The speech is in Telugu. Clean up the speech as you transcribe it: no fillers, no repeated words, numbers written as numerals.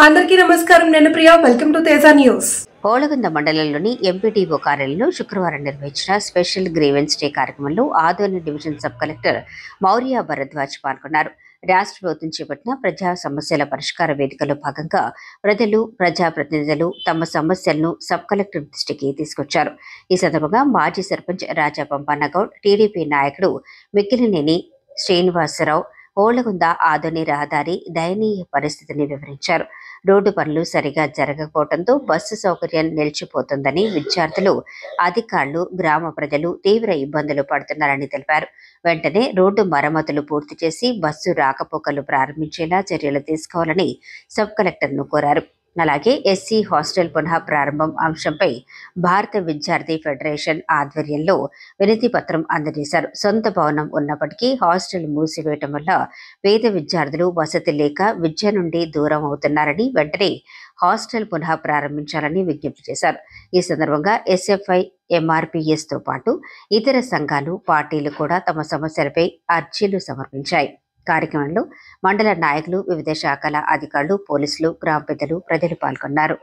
అందరికీ నమస్కారం. నేను Priya. Welcome to Teja news. Olagunda మండలంలోని ఎంపీటీఓ కార్యాలయంలో శుక్రవారం నిర్వహించిన స్పెషల్ గ్రీవెన్స్ డే కార్యక్రమంలో Adoni division sub collector Maurya Bharadwaj పాల్గొన్నారు. రాష్ట్ర ప్రభుత్వం చేపట్టిన ప్రజా సమస్యల పరిష్కార వేదికలో భాగంగా ప్రజలు, ప్రజాప్రతినిధులు తమ సమస్యలను సబ్ కలెక్టర్ దృష్టికి తీసుకొచ్చారు. ఈ సందర్భంగా మాజీ సర్పంచ్ రాజా పంపన్నగౌడ్, టీడీపీ నాయకుడు మిక్కిలినేని శ్రీనివాసరావు ఓలగుంద ఆదోని రహదారి దయనీయ పరిస్థితిని వివరించారు. రోడ్డు పనులు సరిగా జరగకపోవడంతో బస్సు సౌకర్యం నిలిచిపోతుందని విద్యార్థులు, అధికారులు, గ్రామ ప్రజలు తీవ్ర ఇబ్బందులు పడుతున్నారని తెలిపారు. వెంటనే రోడ్డు మరమ్మతులు పూర్తి చేసి బస్సు రాకపోకలు ప్రారంభించేలా చర్యలు తీసుకోవాలని సబ్ కలెక్టర్ను కోరారు. అలాగే ఎస్సీ హాస్టల్ పునః ప్రారంభం అంశంపై భారత విద్యార్థి ఫెడరేషన్ ఆధ్వర్యంలో వినతి పత్రం అందజేశారు. సొంత భవనం ఉన్నప్పటికీ హాస్టల్ మూసివేయటం వల్ల పేద విద్యార్థులు వసతి లేక విద్య నుండి దూరం అవుతున్నారని, వెంటనే హాస్టల్ పునః ప్రారంభించాలని విజ్ఞప్తి చేశారు. ఈ సందర్భంగా ఎస్ఎఫ్ఐ, ఎంఆర్పిఎస్ తో పాటు ఇతర సంఘాలు, పార్టీలు కూడా తమ సమస్యలపై అర్జీలు సమర్పించాయి. కార్యక్రమంలో మండల నాయకులు, వివిధ శాఖల అధికారులు, పోలీసులు, గ్రామ పెద్దలు, ప్రజలు పాల్గొన్నారు.